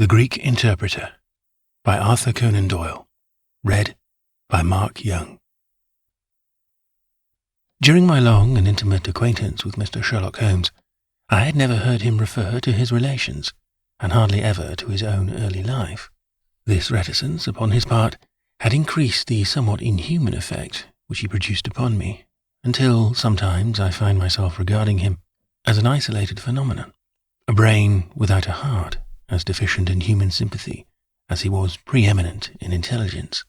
The Greek Interpreter by Arthur Conan Doyle. Read by Mark Young. During my long and intimate acquaintance with Mr. Sherlock Holmes, I had never heard him refer to his relations, and hardly ever to his own early life. This reticence upon his part had increased the somewhat inhuman effect which he produced upon me, until sometimes I find myself regarding him as an isolated phenomenon, a brain without a heart, as deficient in human sympathy as he was preeminent in intelligence.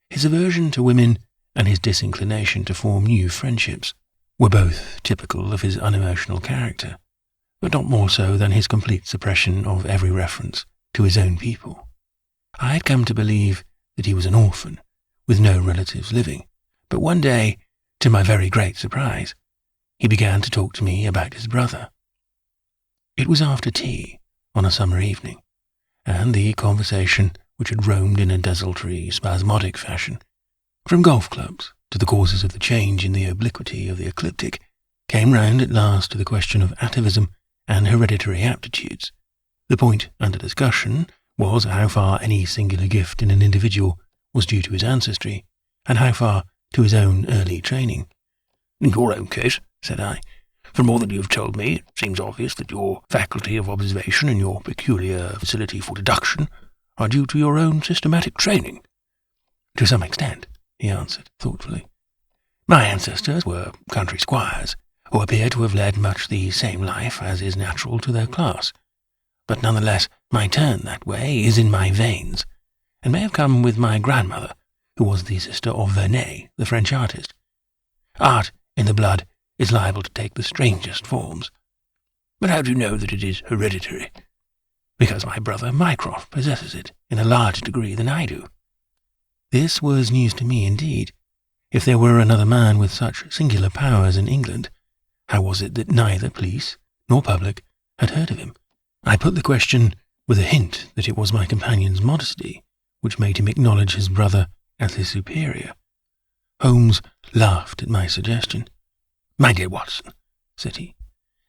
His aversion to women and his disinclination to form new friendships were both typical of his unemotional character, but not more so than his complete suppression of every reference to his own people. I had come to believe that he was an orphan, with no relatives living, but one day, to my very great surprise, he began to talk to me about his brother. It was after tea, on a summer evening, and the conversation, which had roamed in a desultory, spasmodic fashion, from golf clubs to the causes of the change in the obliquity of the ecliptic, came round at last to the question of atavism and hereditary aptitudes. The point under discussion was how far any singular gift in an individual was due to his ancestry, and how far to his own early training. "In your own case," said I, "from all that you have told me, it seems obvious that your faculty of observation and your peculiar facility for deduction are due to your own systematic training." "To some extent," he answered thoughtfully. "My ancestors were country squires, who appear to have led much the same life as is natural to their class. But nonetheless, my turn that way is in my veins, and may have come with my grandmother, who was the sister of Vernet, the French artist. Art in the blood is liable to take the strangest forms." "But how do you know that it is hereditary?" "Because my brother Mycroft possesses it in a larger degree than I do." This was news to me indeed. If there were another man with such singular powers in England, how was it that neither police nor public had heard of him? I put the question with a hint that it was my companion's modesty which made him acknowledge his brother as his superior. Holmes laughed at my suggestion. "My dear Watson," said he,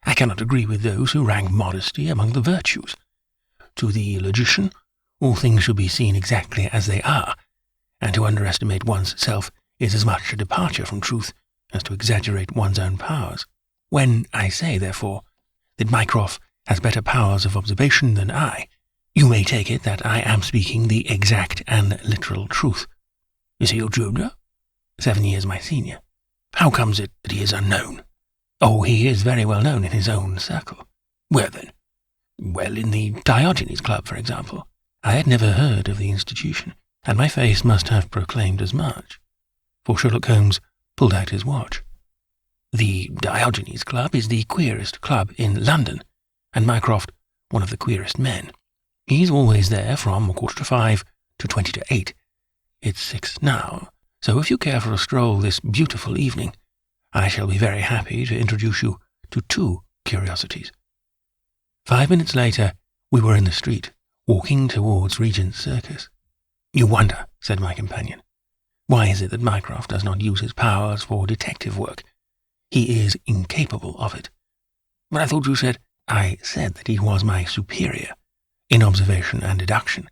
"I cannot agree with those who rank modesty among the virtues. To the logician, all things should be seen exactly as they are, and to underestimate one's self is as much a departure from truth as to exaggerate one's own powers. When I say, therefore, that Mycroft has better powers of observation than I, you may take it that I am speaking the exact and literal truth." "Is he your junior?" 7 years my senior." "How comes it that he is unknown?" "Oh, he is very well known in his own circle." "Where then?" "Well, in the Diogenes Club, for example." I had never heard of the institution, and my face must have proclaimed as much, for Sherlock Holmes pulled out his watch. "The Diogenes Club is the queerest club in London, and Mycroft one of the queerest men. He's always there from 5:15 to 8:20. It's 6 now, so if you care for a stroll this beautiful evening, I shall be very happy to introduce you to 2 curiosities." 5 minutes later, we were in the street, walking towards Regent's Circus. "You wonder," said my companion, "why is it that Mycroft does not use his powers for detective work? He is incapable of it." "But I thought you said—" "I said that he was my superior in observation and deduction.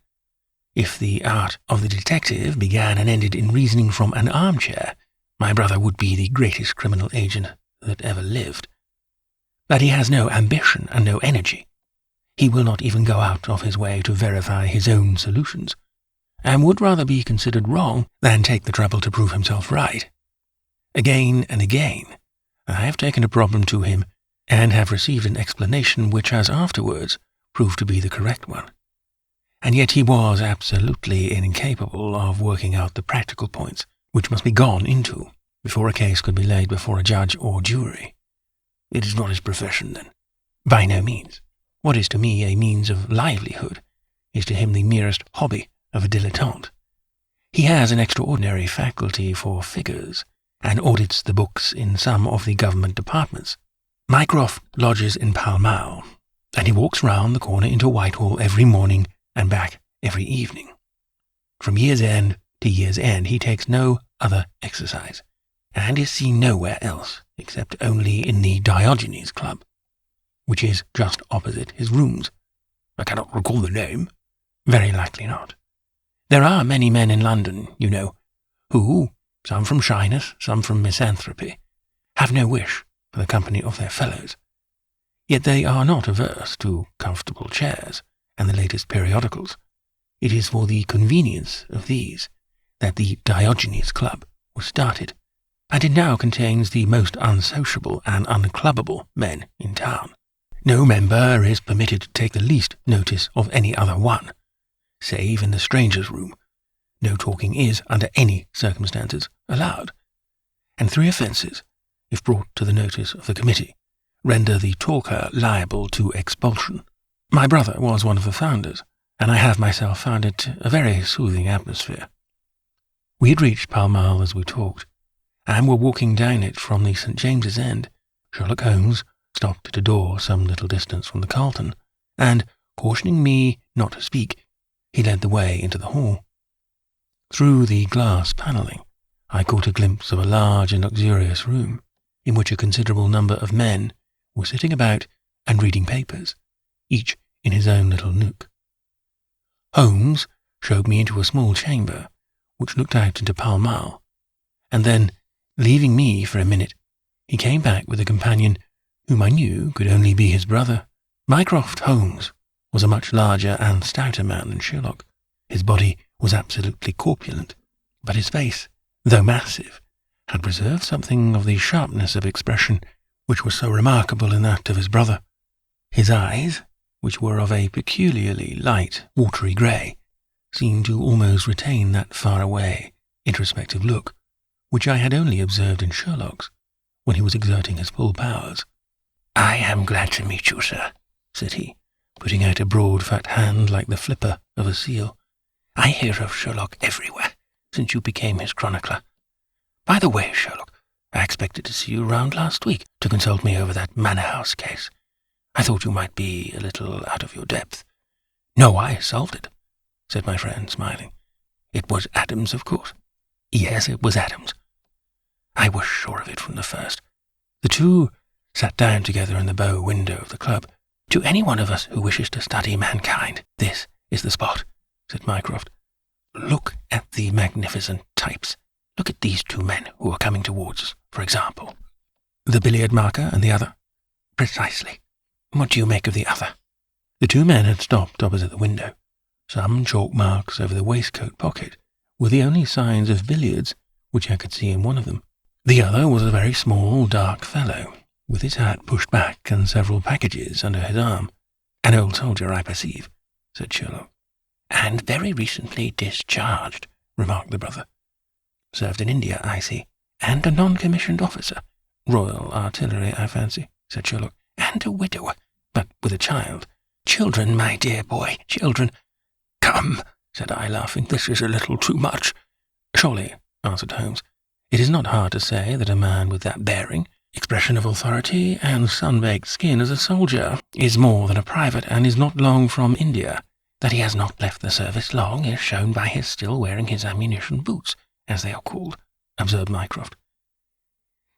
If the art of the detective began and ended in reasoning from an armchair, my brother would be the greatest criminal agent that ever lived. But he has no ambition and no energy. He will not even go out of his way to verify his own solutions, and would rather be considered wrong than take the trouble to prove himself right. Again and again, I have taken a problem to him and have received an explanation which has afterwards proved to be the correct one. And yet he was absolutely incapable of working out the practical points which must be gone into before a case could be laid before a judge or jury." "It is not his profession, then?" "By no means. What is to me a means of livelihood is to him the merest hobby of a dilettante. He has an extraordinary faculty for figures, and audits the books in some of the government departments. Mycroft lodges in Pall Mall, and he walks round the corner into Whitehall every morning and back every evening. From year's end to year's end he takes no other exercise, and is seen nowhere else except only in the Diogenes Club, which is just opposite his rooms, I cannot recall the name. Very likely not. There are many men in London, you know, who, some from shyness, some from misanthropy, have no wish for the company of their fellows. Yet they are not averse to comfortable chairs and the latest periodicals. It is for the convenience of these that the Diogenes Club was started, and it now contains the most unsociable and unclubbable men in town. No member is permitted to take the least notice of any other one, save in the strangers' room. No talking is, under any circumstances, allowed, and 3 offences, if brought to the notice of the committee, render the talker liable to expulsion. My brother was one of the founders, and I have myself found it a very soothing atmosphere. We had reached Pall Mall as we talked, and were walking down it from the St. James's End. Sherlock Holmes stopped at a door some little distance from the Carlton, and, cautioning me not to speak, he led the way into the hall. Through the glass panelling, I caught a glimpse of a large and luxurious room, in which a considerable number of men were sitting about and reading papers, each in his own little nook. Holmes showed me into a small chamber, which looked out into Pall Mall, and then, leaving me for a minute, he came back with a companion whom I knew could only be his brother. Mycroft Holmes was a much larger and stouter man than Sherlock. His body was absolutely corpulent, but his face, though massive, had preserved something of the sharpness of expression which was so remarkable in that of his brother. His eyes, which were of a peculiarly light, watery grey, seemed to almost retain that far-away, introspective look which I had only observed in Sherlock's, when he was exerting his full powers. "I am glad to meet you, sir," said he, putting out a broad fat hand like the flipper of a seal. "I hear of Sherlock everywhere, since you became his chronicler. By the way, Sherlock, I expected to see you round last week to consult me over that Manor House case. I thought you might be a little out of your depth." "No, I solved it," said my friend, smiling. "It was Adams, of course?" "Yes, it was Adams." "I was sure of it from the first." The two sat down together in the bow window of the club. "To any one of us who wishes to study mankind, this is the spot," said Mycroft. "Look at the magnificent types. Look at these 2 men who are coming towards us, for example." "The billiard marker and the other?" "Precisely. What do you make of the other?" The 2 men had stopped opposite the window. Some chalk marks over the waistcoat pocket were the only signs of billiards which I could see in one of them. The other was a very small, dark fellow, with his hat pushed back and several packages under his arm. "An old soldier, I perceive," said Sherlock. "And very recently discharged," remarked the brother. "Served in India, I see. And a non-commissioned officer. Royal Artillery, I fancy," said Sherlock. "And a widower, but with a child." "Children, my dear boy, children." "Come," said I, laughing, "this is a little too much." "Surely," answered Holmes. "It is not hard to say that a man with that bearing, expression of authority, and sun-baked skin as a soldier is more than a private and is not long from India. That he has not left the service long is shown by his still wearing his ammunition boots, as they are called," observed Mycroft.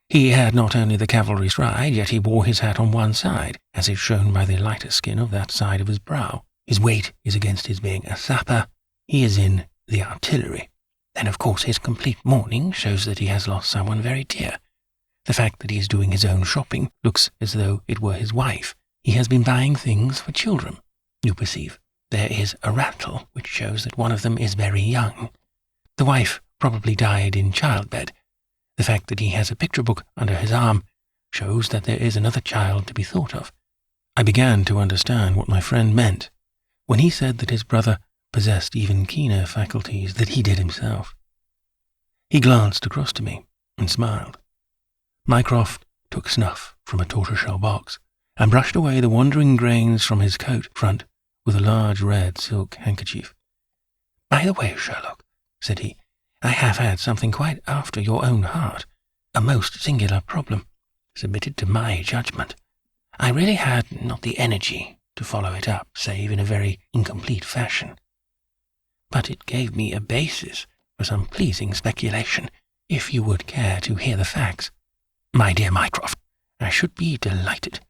"He had not only the cavalry stride, yet he wore his hat on one side, as is shown by the lighter skin of that side of his brow. His weight is against his being a sapper. He is in the artillery. Then, of course, his complete mourning shows that he has lost someone very dear. The fact that he is doing his own shopping looks as though it were his wife. He has been buying things for children. You perceive, there is a rattle which shows that one of them is very young. The wife probably died in childbed. The fact that he has a picture book under his arm shows that there is another child to be thought of." I began to understand what my friend meant when he said that his brother possessed even keener faculties than he did himself. He glanced across to me and smiled. Mycroft took snuff from a tortoiseshell box and brushed away the wandering grains from his coat front with a large red silk handkerchief. "By the way, Sherlock," said he, "I have had something quite after your own heart, a most singular problem, submitted to my judgment. I really had not the energy to follow it up, save in a very incomplete fashion. But it gave me a basis for some pleasing speculation, if you would care to hear the facts." "My dear Mycroft, I should be delighted."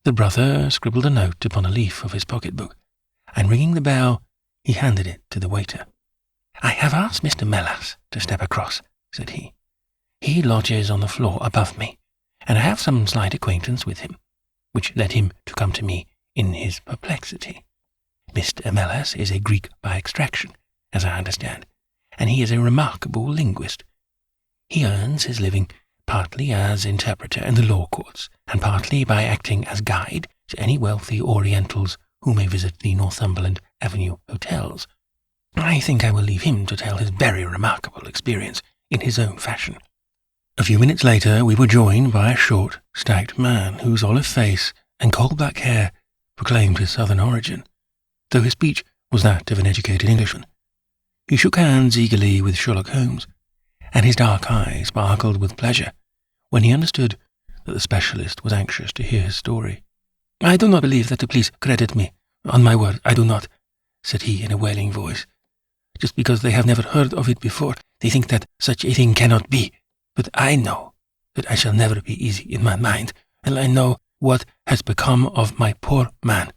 The brother scribbled a note upon a leaf of his pocket-book, and ringing the bell, he handed it to the waiter. "I have asked Mr. Melas to step across," said he. "He lodges on the floor above me, and I have some slight acquaintance with him, which led him to come to me in his perplexity. Mr. Melas is a Greek by extraction, as I understand, and he is a remarkable linguist. He earns his living partly as interpreter in the law courts, and partly by acting as guide to any wealthy Orientals who may visit the Northumberland Avenue hotels. I think I will leave him to tell his very remarkable experience in his own fashion." A few minutes later we were joined by a short, stout man whose olive face and coal-black hair proclaimed his southern origin, though his speech was that of an educated Englishman. He shook hands eagerly with Sherlock Holmes, and his dark eyes sparkled with pleasure when he understood that the specialist was anxious to hear his story. "I do not believe that the police credit me. On my word, I do not," said he in a wailing voice. "Just because they have never heard of it before, they think that such a thing cannot be. But I know that I shall never be easy in my mind, and I know what has become of my poor man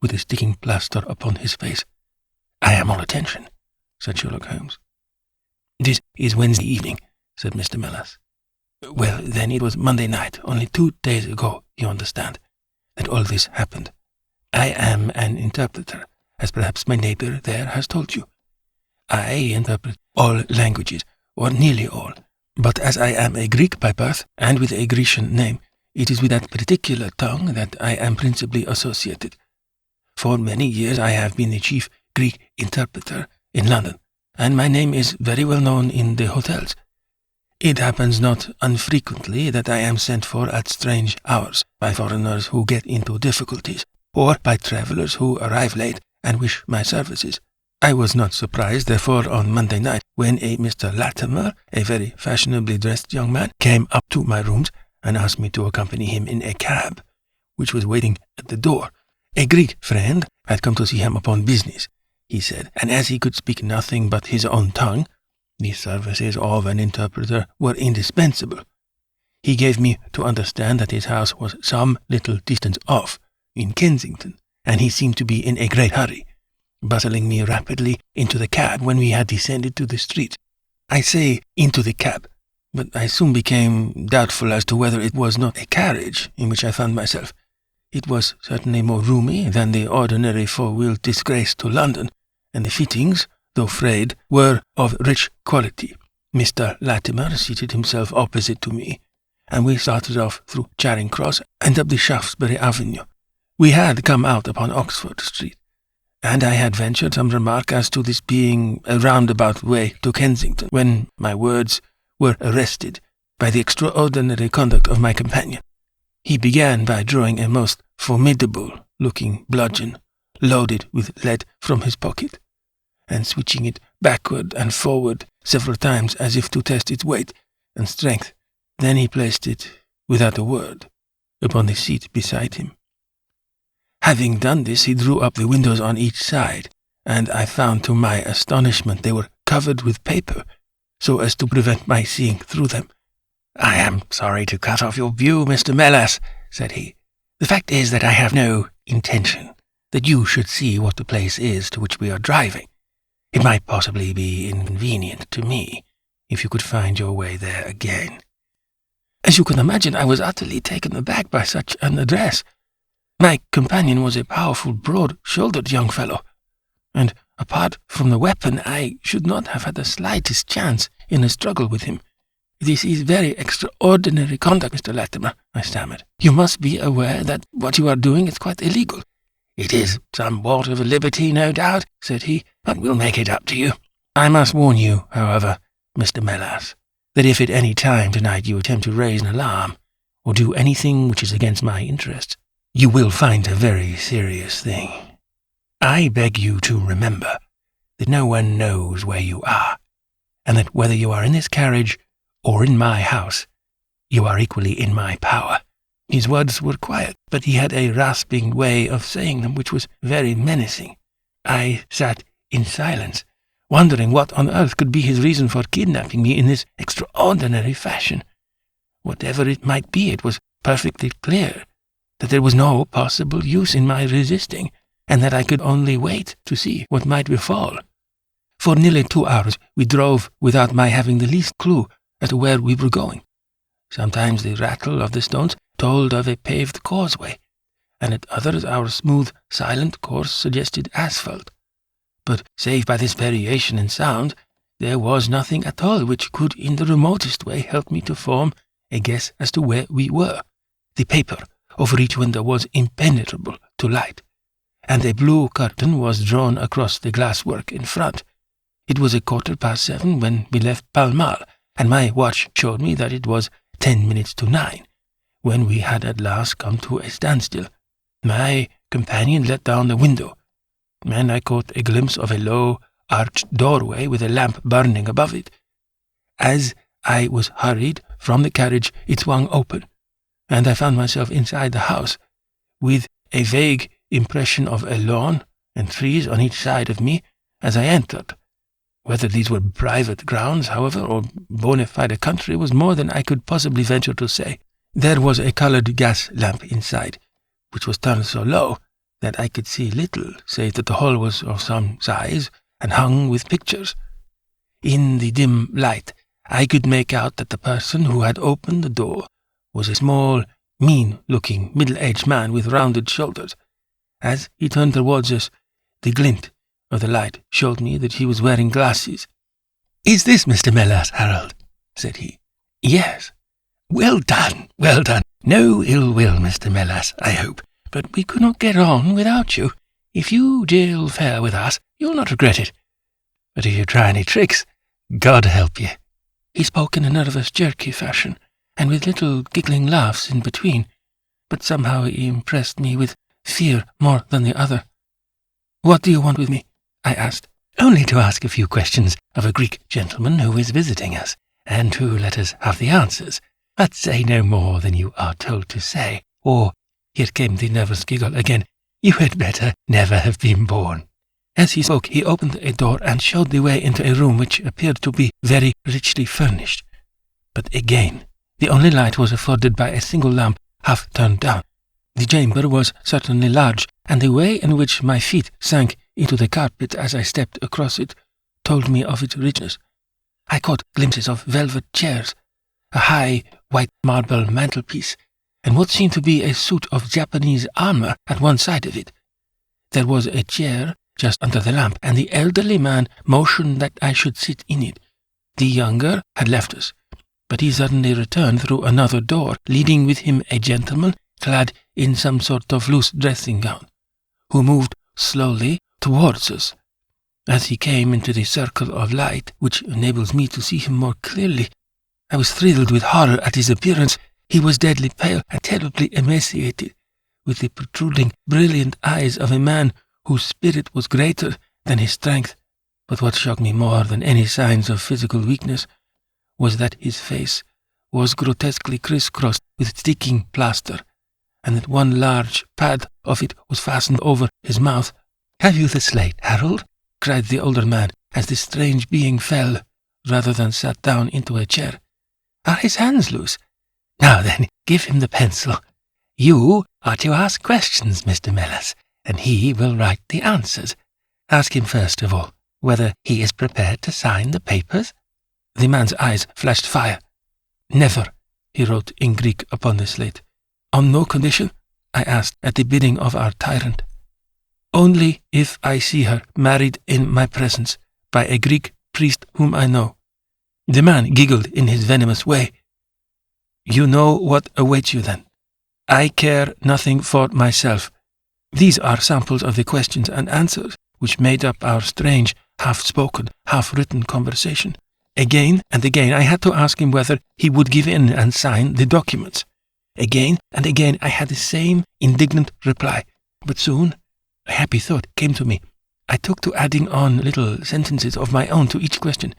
with the sticking plaster upon his face." "I am all attention," said Sherlock Holmes. "This is Wednesday evening," said Mr. Melas. "Well, then it was Monday night, only 2 days ago, you understand, that all this happened. I am an interpreter, as perhaps my neighbor there has told you. I interpret all languages, or nearly all, but as I am a Greek by birth, and with a Grecian name, it is with that particular tongue that I am principally associated. For many years I have been the chief Greek interpreter in London, and my name is very well known in the hotels. It happens not unfrequently that I am sent for at strange hours by foreigners who get into difficulties, or by travellers who arrive late and wish my services. I was not surprised, therefore, on Monday night, when a Mr. Latimer, a very fashionably dressed young man, came up to my rooms and asked me to accompany him in a cab, which was waiting at the door. A Greek friend had come to see him upon business, he said, and as he could speak nothing but his own tongue, the services of an interpreter were indispensable. He gave me to understand that his house was some little distance off, in Kensington, and he seemed to be in a great hurry, bustling me rapidly into the cab when we had descended to the street. I say into the cab, but I soon became doubtful as to whether it was not a carriage in which I found myself. It was certainly more roomy than the ordinary four-wheeled disgrace to London, and the fittings, though frayed, were of rich quality. Mr. Latimer seated himself opposite to me, and we started off through Charing Cross and up the Shaftesbury Avenue. We had come out upon Oxford Street, and I had ventured some remark as to this being a roundabout way to Kensington, when my words were arrested by the extraordinary conduct of my companion. He began by drawing a most formidable-looking bludgeon, loaded with lead, from his pocket, and switching it backward and forward several times as if to test its weight and strength. Then he placed it, without a word, upon the seat beside him. Having done this, he drew up the windows on each side, and I found to my astonishment they were covered with paper, so as to prevent my seeing through them. "I am sorry to cut off your view, Mr. Melas," said he. "The fact is that I have no intention that you should see what the place is to which we are driving. It might possibly be inconvenient to me if you could find your way there again." As you can imagine, I was utterly taken aback by such an address. My companion was a powerful, broad-shouldered young fellow, and apart from the weapon, I should not have had the slightest chance in a struggle with him. "This is very extraordinary conduct, Mr. Latimer," I stammered. "You must be aware that what you are doing is quite illegal." "It is somewhat of a liberty, no doubt," said he, "but we'll make it up to you. I must warn you, however, Mr. Melas, that if at any time tonight you attempt to raise an alarm, or do anything which is against my interests, you will find a very serious thing. I beg you to remember that no one knows where you are, and that whether you are in this carriage or in my house, you are equally in my power." His words were quiet, but he had a rasping way of saying them which was very menacing. I sat in silence, wondering what on earth could be his reason for kidnapping me in this extraordinary fashion. Whatever it might be, it was perfectly clear that there was no possible use in my resisting, and that I could only wait to see what might befall. For nearly 2 hours we drove without my having the least clue as to where we were going. Sometimes the rattle of the stones told of a paved causeway, and at others our smooth, silent course suggested asphalt. But save by this variation in sound, there was nothing at all which could in the remotest way help me to form a guess as to where we were. The paper over each window was impenetrable to light, and a blue curtain was drawn across the glasswork in front. It was 7:15 when we left Pall Mall, and my watch showed me that it was 10 minutes to 9, when we had at last come to a standstill. My companion let down the window, and I caught a glimpse of a low, arched doorway with a lamp burning above it. As I was hurried from the carriage, it swung open, and I found myself inside the house, with a vague impression of a lawn and trees on each side of me as I entered. Whether these were private grounds, however, or bona fide country, was more than I could possibly venture to say. There was a coloured gas lamp inside, which was turned so low that I could see little, save that the hall was of some size and hung with pictures. In the dim light, I could make out that the person who had opened the door was a small, mean-looking, middle-aged man with rounded shoulders. As he turned towards us, the glint of the light showed me that he was wearing glasses. "Is this Mr. Melas, Harold?" said he. "Yes." "Well done, well done. No ill will, Mr. Melas, I hope. But we could not get on without you. If you deal fair with us, you'll not regret it. But if you try any tricks, God help you." He spoke in a nervous, jerky fashion, and with little giggling laughs in between, but somehow he impressed me with fear more than the other. "What do you want with me?" I asked. "Only to ask a few questions of a Greek gentleman who is visiting us, and to let us have the answers. But say no more than you are told to say, or," here came the nervous giggle again, "you had better never have been born." As he spoke, he opened a door and showed the way into a room which appeared to be very richly furnished. But again, the only light was afforded by a single lamp half turned down. The chamber was certainly large, and the way in which my feet sank into the carpet as I stepped across it told me of its richness. I caught glimpses of velvet chairs, a high white marble mantelpiece, and what seemed to be a suit of Japanese armour at one side of it. There was a chair just under the lamp, and the elderly man motioned that I should sit in it. The younger had left us, but he suddenly returned through another door, leading with him a gentleman clad in some sort of loose dressing-gown, who moved slowly towards us. As he came into the circle of light, which enables me to see him more clearly, I was thrilled with horror at his appearance. He was deadly pale and terribly emaciated, with the protruding, brilliant eyes of a man whose spirit was greater than his strength. But what shocked me more than any signs of physical weakness was that his face was grotesquely crisscrossed with sticking plaster, and that one large pad of it was fastened over his mouth. "Have you the slate, Harold?" cried the older man, as the strange being fell, rather than sat down into a chair. "Are his hands loose? Now then, give him the pencil. You are to ask questions, Mr. Melas, and he will write the answers. Ask him first of all whether he is prepared to sign the papers." The man's eyes flashed fire. "Never," he wrote in Greek upon the slate. "On no condition?" I asked at the bidding of our tyrant. "Only if I see her married in my presence by a Greek priest whom I know." The man giggled in his venomous way. "You know what awaits you, then. I care nothing for myself." These are samples of the questions and answers which made up our strange, half-spoken, half-written conversation. Again and again I had to ask him whether he would give in and sign the documents. Again and again I had the same indignant reply. But soon a happy thought came to me. I took to adding on little sentences of my own to each question,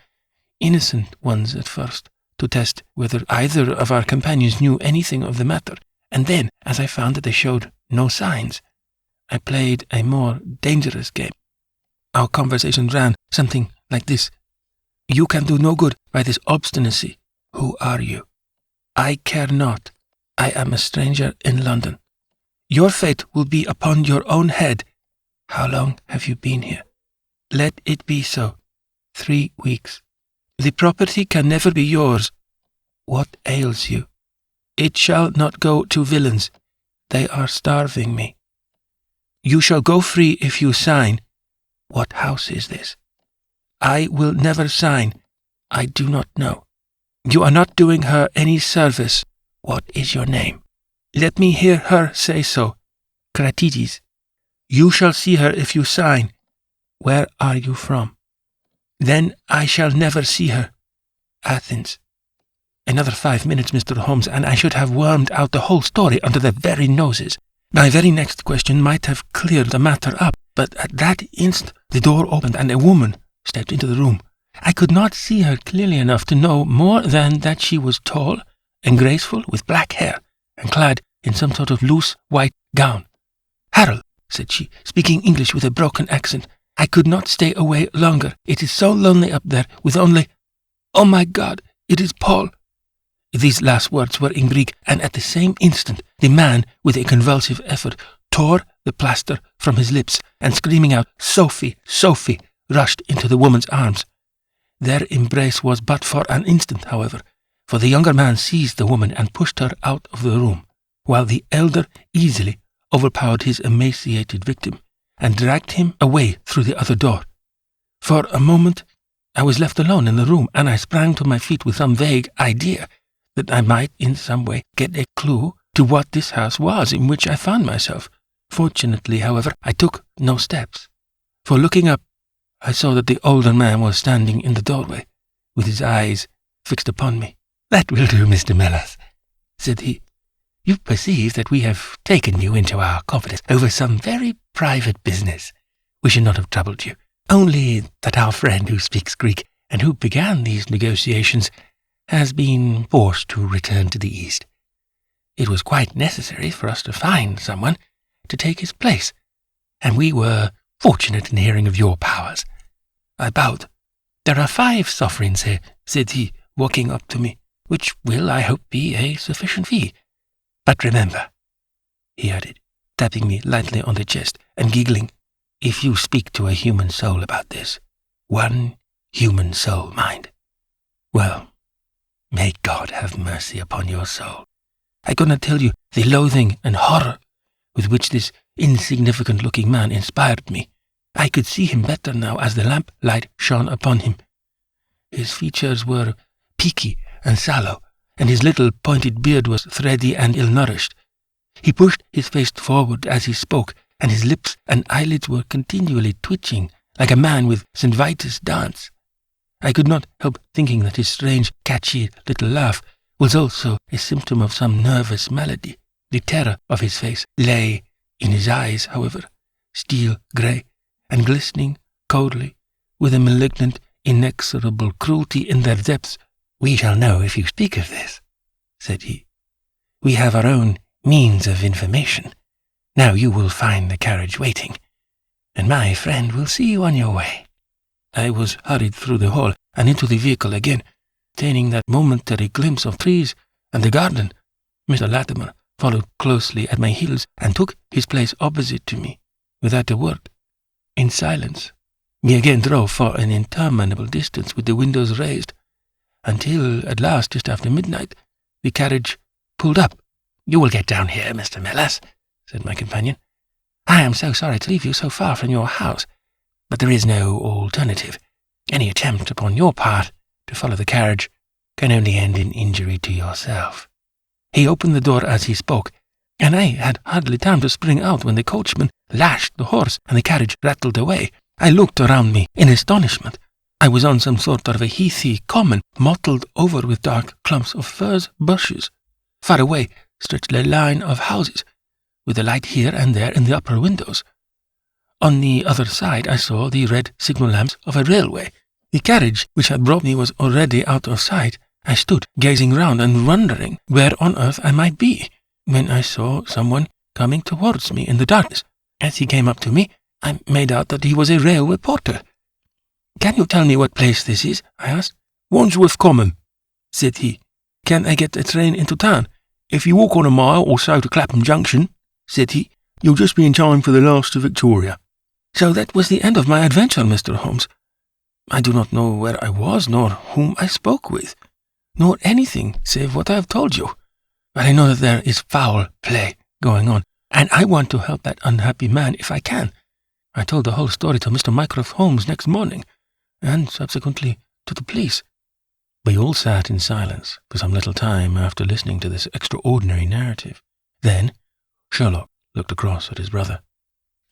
innocent ones at first, to test whether either of our companions knew anything of the matter, and then, as I found that they showed no signs, I played a more dangerous game. Our conversation ran something like this. "You can do no good by this obstinacy. Who are you?" "I care not. I am a stranger in London." "Your fate will be upon your own head." How long have you been here? Let it be so. 3 weeks. The property can never be yours. What ails you? It shall not go to villains. They are starving me. You shall go free if you sign. What house is this? I will never sign. I do not know. You are not doing her any service. What is your name? Let me hear her say so. Cratides. You shall see her if you sign. Where are you from? Then I shall never see her. Athens. Another 5 minutes, Mr. Holmes, and I should have wormed out the whole story under their very noses. My very next question might have cleared the matter up, but at that instant the door opened and a woman stepped into the room. I could not see her clearly enough to know more than that she was tall and graceful, with black hair, and clad in some sort of loose white gown. Harold, said she, speaking English with a broken accent, I could not stay away longer. It is so lonely up there, with only— Oh, my God, it is Paul. These last words were in Greek, and at the same instant the man, with a convulsive effort, tore the plaster from his lips, and screaming out, Sophie, Sophie, rushed into the woman's arms. Their embrace was but for an instant, however, for the younger man seized the woman and pushed her out of the room, while the elder easily overpowered his emaciated victim and dragged him away through the other door. For a moment I was left alone in the room, and I sprang to my feet with some vague idea that I might in some way get a clue to what this house was in which I found myself. Fortunately, however, I took no steps, for looking up, I saw that the older man was standing in the doorway, with his eyes fixed upon me. That will do, Mr. Mellors, said he. You perceive that we have taken you into our confidence over some very private business. We should not have troubled you, only that our friend who speaks Greek and who began these negotiations has been forced to return to the East. It was quite necessary for us to find someone to take his place, and we were fortunate in hearing of your powers. I bowed. There are 5 sovereigns here, said he, walking up to me, which will, I hope, be a sufficient fee. But remember, he added, tapping me lightly on the chest and giggling, if you speak to a human soul about this, one human soul, mind. Well, may God have mercy upon your soul. I could not tell you the loathing and horror with which this insignificant-looking man inspired me. I could see him better now as the lamp-light shone upon him. His features were peaky and sallow, and his little pointed beard was thready and ill-nourished. He pushed his face forward as he spoke, and his lips and eyelids were continually twitching, like a man with St. Vitus' dance. I could not help thinking that his strange, catchy little laugh was also a symptom of some nervous malady. The terror of his face lay in his eyes, however, steel-grey and glistening coldly, with a malignant, inexorable cruelty in their depths. We shall know if you speak of this, said he. We have our own means of information. Now you will find the carriage waiting, and my friend will see you on your way. I was hurried through the hall and into the vehicle again, obtaining that momentary glimpse of trees and the garden. Mr. Latimer followed closely at my heels and took his place opposite to me, without a word. In silence, we again drove for an interminable distance with the windows raised, until at last, just after midnight, the carriage pulled up. You will get down here, Mr. Mellors, said my companion. I am so sorry to leave you so far from your house, but there is no alternative. Any attempt upon your part to follow the carriage can only end in injury to yourself. He opened the door as he spoke, and I had hardly time to spring out when the coachman lashed the horse and the carriage rattled away. I looked around me in astonishment. I was on some sort of a heathy common, mottled over with dark clumps of furze bushes. Far away stretched a line of houses, with a light here and there in the upper windows. On the other side I saw the red signal lamps of a railway. The carriage which had brought me was already out of sight. I stood gazing round and wondering where on earth I might be, when I saw someone coming towards me in the darkness. As he came up to me, I made out that he was a railway porter. Can you tell me what place this is? I asked. Wandsworth Common, said he. Can I get a train into town? If you walk on a mile or so to Clapham Junction, said he, you'll just be in time for the last to Victoria. So that was the end of my adventure, Mr. Holmes. I do not know where I was, nor whom I spoke with, nor anything save what I have told you. But I know that there is foul play going on, and I want to help that unhappy man if I can. I told the whole story to Mr. Mycroft Holmes next morning, and subsequently to the police." We all sat in silence for some little time after listening to this extraordinary narrative. Then Sherlock looked across at his brother.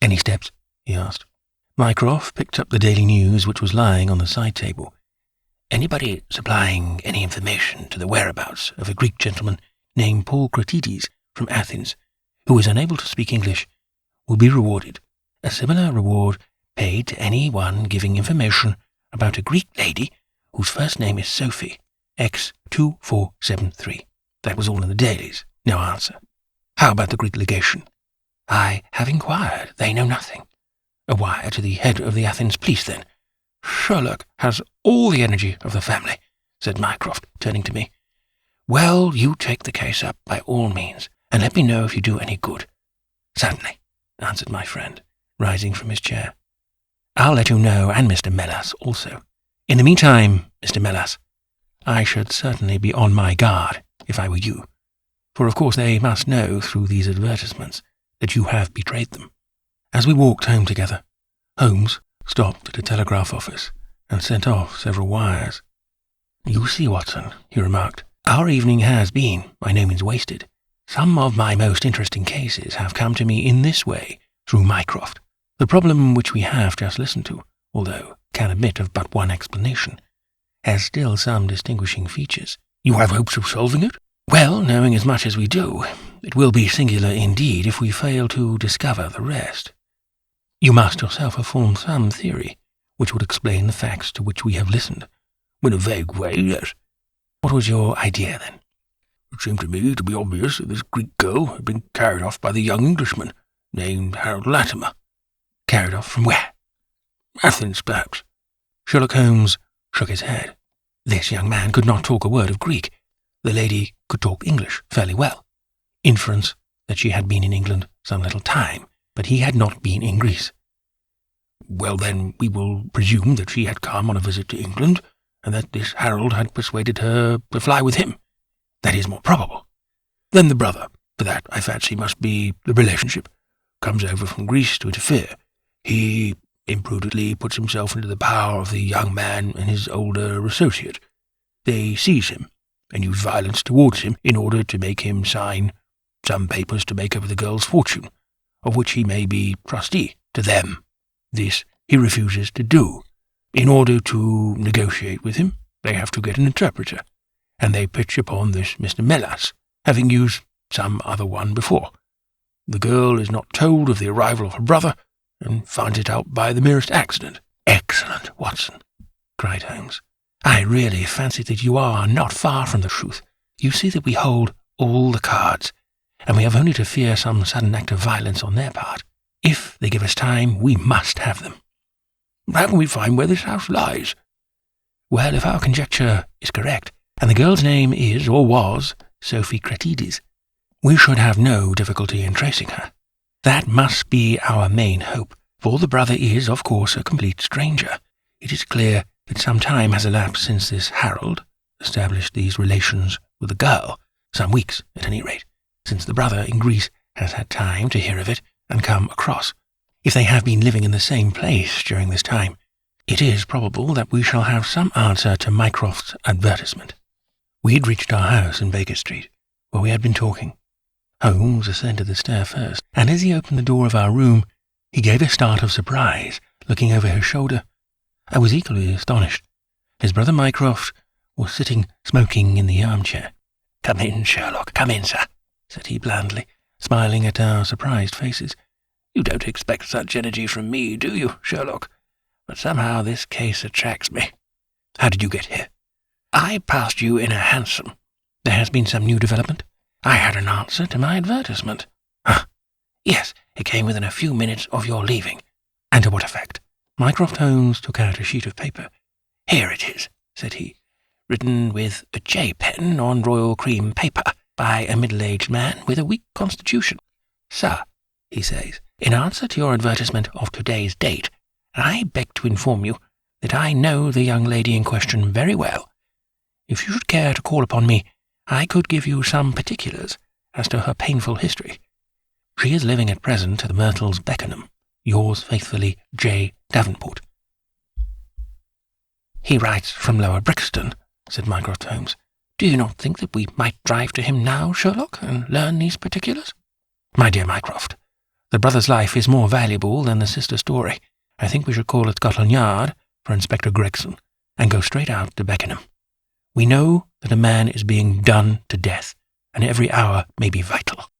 "Any steps?" he asked. Mycroft picked up the Daily News which was lying on the side table. "Anybody supplying any information to the whereabouts of a Greek gentleman named Paul Cratides from Athens, who is unable to speak English, will be rewarded. A similar reward paid to any one giving information about a Greek lady whose first name is Sophie, X2473. That was all in the dailies. No answer. How about the Greek legation? I have inquired. They know nothing. A wire to the head of the Athens police, then. Sherlock has all the energy of the family, said Mycroft, turning to me. Well, you take the case up by all means, and let me know if you do any good. Certainly, answered my friend, rising from his chair. I'll let you know, and Mr. Melas also. In the meantime, Mr. Melas, I should certainly be on my guard if I were you, for of course they must know through these advertisements that you have betrayed them. As we walked home together, Holmes stopped at a telegraph office and sent off several wires. You see, Watson, he remarked, our evening has been by no means wasted. Some of my most interesting cases have come to me in this way through Mycroft. The problem which we have just listened to, although can admit of but one explanation, has still some distinguishing features. You have hopes of solving it? Well, knowing as much as we do, it will be singular indeed if we fail to discover the rest. You must yourself have formed some theory which would explain the facts to which we have listened. In a vague way, yes. What was your idea, then? It seemed to me to be obvious that this Greek girl had been carried off by the young Englishman named Harold Latimer. Carried off from where? Athens, perhaps. Sherlock Holmes shook his head. This young man could not talk a word of Greek. The lady could talk English fairly well. Inference that she had been in England some little time, but he had not been in Greece. Well, then, we will presume that she had come on a visit to England, and that this Harold had persuaded her to fly with him. That is more probable. Then the brother, for that, I fancy, must be the relationship, comes over from Greece to interfere. He imprudently puts himself into the power of the young man and his older associate. They seize him and use violence towards him in order to make him sign some papers to make over the girl's fortune, of which he may be trustee to them. This he refuses to do. In order to negotiate with him, they have to get an interpreter, and they pitch upon this Mr. Melas, having used some other one before. The girl is not told of the arrival of her brother, and finds it out by the merest accident. Excellent, Watson, cried Holmes. I really fancy that you are not far from the truth. You see that we hold all the cards, and we have only to fear some sudden act of violence on their part. If they give us time, we must have them. How can we find where this house lies? Well, if our conjecture is correct, and the girl's name is, or was, Sophie Cratides, we should have no difficulty in tracing her. That must be our main hope, for the brother is, of course, a complete stranger. It is clear that some time has elapsed since this Harold established these relations with the girl, some weeks, at any rate, since the brother in Greece has had time to hear of it and come across. If they have been living in the same place during this time, it is probable that we shall have some answer to Mycroft's advertisement. We had reached our house in Baker Street, where we had been talking. Holmes ascended the stair first, and as he opened the door of our room, he gave a start of surprise, looking over his shoulder. I was equally astonished. His brother Mycroft was sitting smoking in the armchair. Come in, Sherlock, come in, sir, said he blandly, smiling at our surprised faces. You don't expect such energy from me, do you, Sherlock? But somehow this case attracts me. How did you get here? I passed you in a hansom. There has been some new development? I had an answer to my advertisement. Huh. Yes, it came within a few minutes of your leaving. And to what effect? Mycroft Holmes took out a sheet of paper. Here it is, said he, written with a J pen on royal cream paper by a middle-aged man with a weak constitution. Sir, he says, In answer to your advertisement of today's date, I beg to inform you that I know the young lady in question very well. If you should care to call upon me, I could give you some particulars as to her painful history. She is living at present at the Myrtles, Beckenham. Yours faithfully, J. Davenport." "He writes from Lower Brixton," said Mycroft Holmes. "Do you not think that we might drive to him now, Sherlock, and learn these particulars?" "My dear Mycroft, the brother's life is more valuable than the sister story. I think we should call at Scotland Yard for Inspector Gregson and go straight out to Beckenham. We know that a man is being done to death, and every hour may be vital."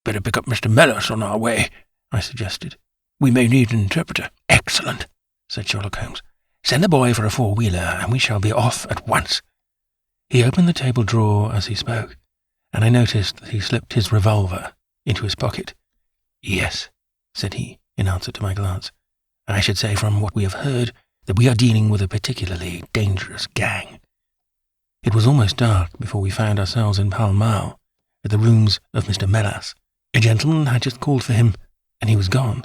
"Better pick up Mr. Mellors on our way," I suggested. "We may need an interpreter." "Excellent," said Sherlock Holmes. "Send the boy for a four-wheeler, and we shall be off at once." He opened the table drawer as he spoke, and I noticed that he slipped his revolver into his pocket. "Yes," said he, in answer to my glance. "I should say from what we have heard that we are dealing with a particularly dangerous gang." It was almost dark before we found ourselves in Pall Mall, at the rooms of Mr. Mellors. A gentleman had just called for him, and he was gone.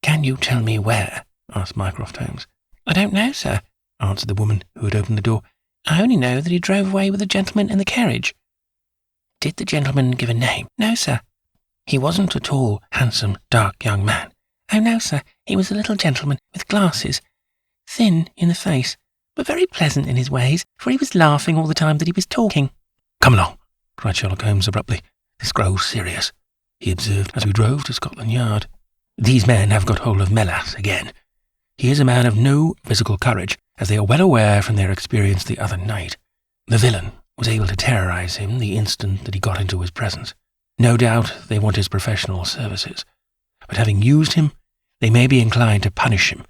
"Can you tell me where?" asked Mycroft Holmes. "I don't know, sir," answered the woman who had opened the door. "I only know that he drove away with a gentleman in the carriage." "Did the gentleman give a name?" "No, sir." "He wasn't a tall, handsome, dark young man?" "Oh, no, sir. He was a little gentleman with glasses, thin in the face, but very pleasant in his ways, for he was laughing all the time that he was talking." "Come along," cried Sherlock Holmes abruptly. "This grows serious," he observed as we drove to Scotland Yard. "These men have got hold of Mellors again. He is a man of no physical courage, as they are well aware from their experience the other night. The villain was able to terrorize him the instant that he got into his presence. No doubt they want his professional services, but having used him, they may be inclined to punish him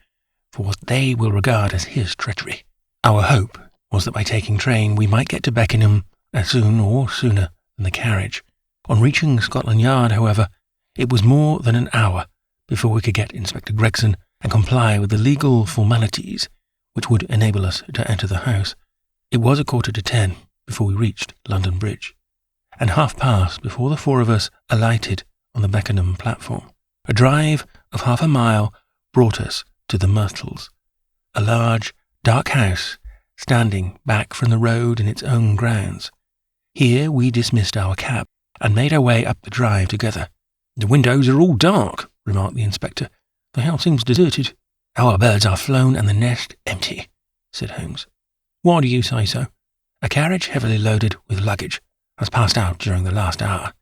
for what they will regard as his treachery. Our hope was that by taking train we might get to Beckenham as soon or sooner than the carriage. On reaching Scotland Yard, however, it was more than an hour before we could get Inspector Gregson and comply with the legal formalities which would enable us to enter the house. It was 10:15 before we reached London Bridge, and past before the four of us alighted on the Beckenham platform. A drive of half a mile brought us to the Myrtles, a large, dark house standing back from the road in its own grounds. Here we dismissed our cab and made our way up the drive together. "The windows are all dark," remarked the inspector. "The house seems deserted." "Our birds are flown and the nest empty," said Holmes. "Why do you say so?" "A carriage heavily loaded with luggage has passed out during the last hour."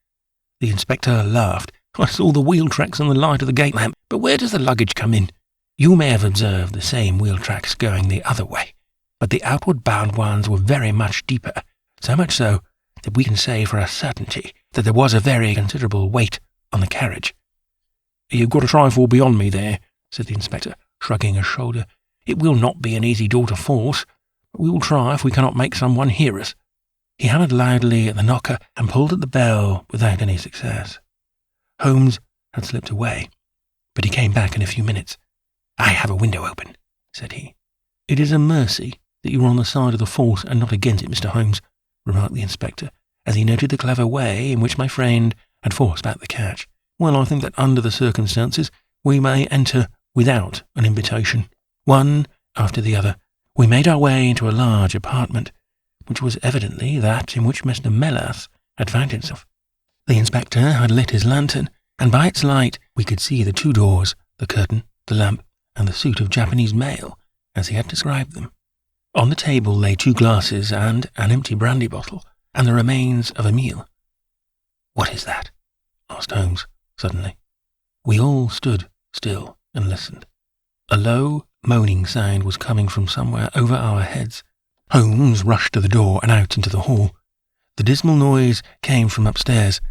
The inspector laughed. "I saw the wheel tracks on the light of the gate lamp, but where does the luggage come in?" "You may have observed the same wheel tracks going the other way, but the outward bound ones were very much deeper, so much so that we can say for a certainty that there was a very considerable weight on the carriage." "You've got a trifle beyond me there," said the inspector, shrugging a shoulder. "It will not be an easy door to force, but we will try if we cannot make someone hear us." He hammered loudly at the knocker and pulled at the bell without any success. Holmes had slipped away, but he came back in a few minutes. "I have a window open," said he. "It is a mercy that you are on the side of the force and not against it, Mr. Holmes," remarked the inspector, as he noted the clever way in which my friend had forced back the catch. "Well, I think that under the circumstances we may enter without an invitation." One after the other, we made our way into a large apartment, which was evidently that in which Mr. Mellors had found himself. The inspector had lit his lantern, and by its light we could see the two doors, the curtain, the lamp, and the suit of Japanese mail, as he had described them. On the table lay 2 glasses and an empty brandy bottle, and the remains of a meal. "What is that?" asked Holmes, suddenly. We all stood still and listened. A low, moaning sound was coming from somewhere over our heads. Holmes rushed to the door and out into the hall. The dismal noise came from upstairs.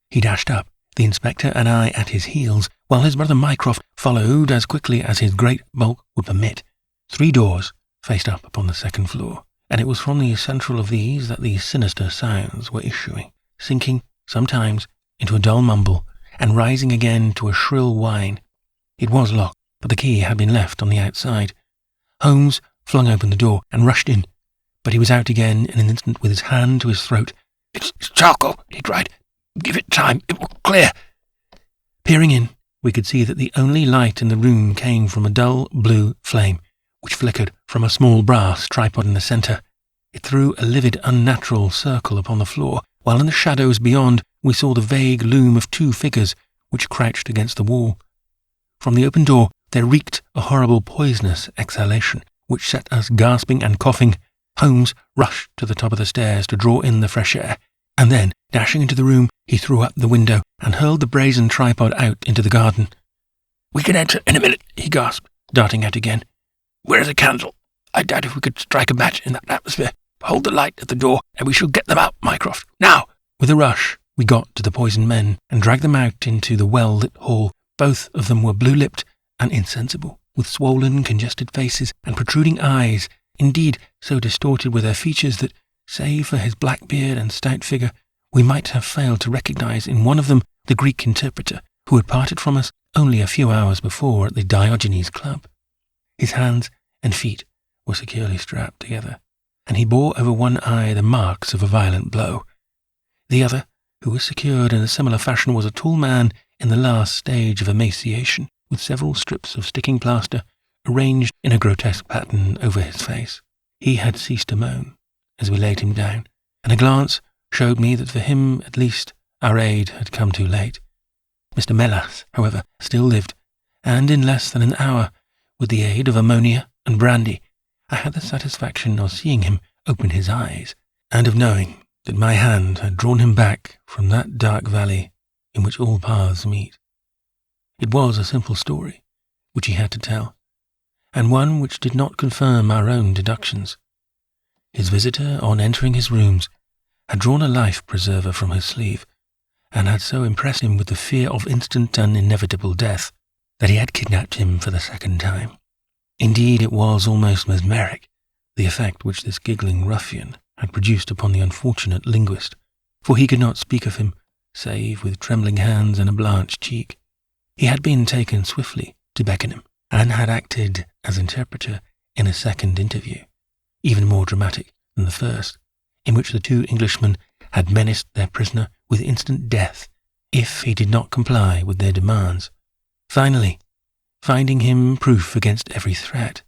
He dashed up, the inspector and I at his heels, while his brother Mycroft followed as quickly as his great bulk would permit. 3 doors faced up upon the second floor, and it was from the central of these that the sinister sounds were issuing, sinking sometimes into a dull mumble, and rising again to a shrill whine. It was locked, but the key had been left on the outside. Holmes flung open the door and rushed in, but he was out again in an instant with his hand to his throat. It's charcoal," he cried. "Give it time, it will clear." Peering in, we could see that the only light in the room came from a dull blue flame, which flickered from a small brass tripod in the centre. It threw a livid, unnatural circle upon the floor, while in the shadows beyond we saw the vague loom of two figures which crouched against the wall. From the open door there reeked a horrible poisonous exhalation, which set us gasping and coughing. Holmes rushed to the top of the stairs to draw in the fresh air, and then, dashing into the room, he threw up the window and hurled the brazen tripod out into the garden. "We can enter in a minute," he gasped, darting out again. "Where's a candle? I doubt if we could strike a match in that atmosphere. Hold the light at the door, and we shall get them out, Mycroft. Now!" With a rush, we got to the poisoned men and dragged them out into the well-lit hall. Both of them were blue-lipped and insensible, with swollen, congested faces and protruding eyes, indeed so distorted were their features that, save for his black beard and stout figure, we might have failed to recognize in one of them the Greek interpreter who had parted from us only a few hours before at the Diogenes Club. His hands and feet were securely strapped together, and he bore over one eye the marks of a violent blow. The other, who was secured in a similar fashion, was a tall man in the last stage of emaciation, with several strips of sticking plaster arranged in a grotesque pattern over his face. He had ceased to moan as we laid him down, and a glance showed me that for him, at least, our aid had come too late. Mr. Melas, however, still lived, and in less than an hour, with the aid of ammonia and brandy, I had the satisfaction of seeing him open his eyes, and of knowing that my hand had drawn him back from that dark valley in which all paths meet. It was a simple story which he had to tell, and one which did not confirm our own deductions. His visitor, on entering his rooms, had drawn a life-preserver from his sleeve, and had so impressed him with the fear of instant and inevitable death that he had kidnapped him for the second time. Indeed, it was almost mesmeric, the effect which this giggling ruffian had produced upon the unfortunate linguist, for he could not speak of him, save with trembling hands and a blanched cheek. He had been taken swiftly to Beckenham, and had acted as interpreter in a second interview, even more dramatic than the first, in which the two Englishmen had menaced their prisoner with instant death if he did not comply with their demands. Finally, finding him proof against every threat,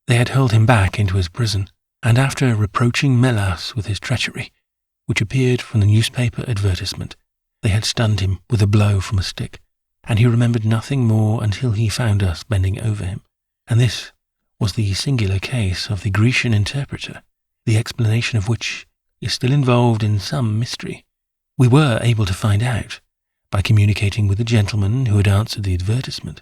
they had hurled him back into his prison, and after reproaching Melas with his treachery, which appeared from the newspaper advertisement, they had stunned him with a blow from a stick, and he remembered nothing more until he found us bending over him. And this was the singular case of the Grecian interpreter, the explanation of which is still involved in some mystery. We were able to find out, by communicating with the gentleman who had answered the advertisement,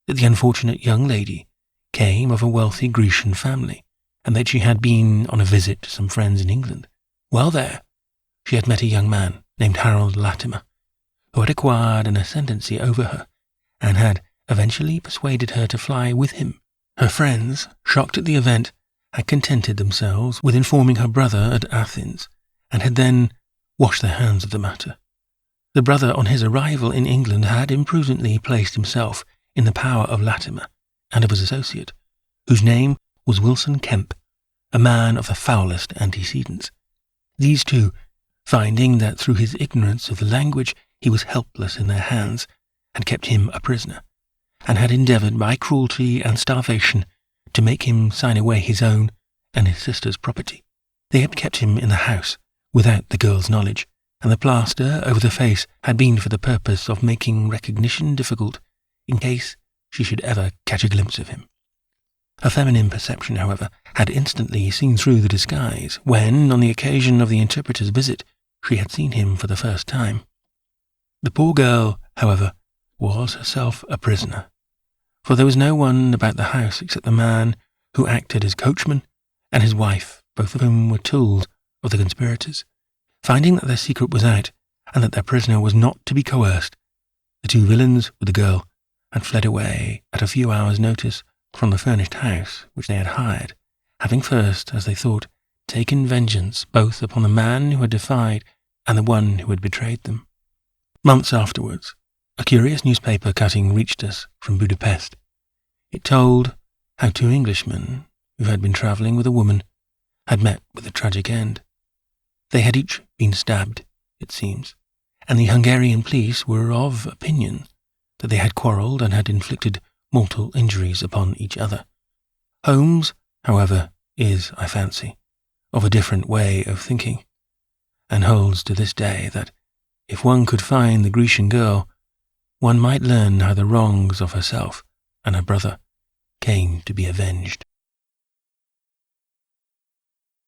that the unfortunate young lady came of a wealthy Grecian family, and that she had been on a visit to some friends in England. While there, she had met a young man named Harold Latimer, who had acquired an ascendancy over her, and had eventually persuaded her to fly with him. Her friends, shocked at the event, had contented themselves with informing her brother at Athens, and had then washed their hands of the matter. The brother, on his arrival in England, had imprudently placed himself in the power of Latimer and of his associate, whose name was Wilson Kemp, a man of the foulest antecedents. These two, finding that through his ignorance of the language he was helpless in their hands, had kept him a prisoner, and had endeavoured by cruelty and starvation to make him sign away his own and his sister's property. They had kept him in the house without the girl's knowledge, and the plaster over the face had been for the purpose of making recognition difficult in case she should ever catch a glimpse of him. Her feminine perception, however, had instantly seen through the disguise when, on the occasion of the interpreter's visit, she had seen him for the first time. The poor girl, however, was herself a prisoner, for there was no one about the house except the man who acted as coachman and his wife, both of whom were tools of the conspirators. Finding that their secret was out, and that their prisoner was not to be coerced, the two villains with the girl had fled away at a few hours' notice from the furnished house which they had hired, having first, as they thought, taken vengeance both upon the man who had defied and the one who had betrayed them. Months afterwards, a curious newspaper cutting reached us from Budapest. It told how two Englishmen, who had been travelling with a woman, had met with a tragic end. They had each been stabbed, it seems, and the Hungarian police were of opinion that they had quarrelled and had inflicted mortal injuries upon each other. Holmes, however, is, I fancy, of a different way of thinking, and holds to this day that if one could find the Grecian girl, one might learn how the wrongs of herself and her brother came to be avenged.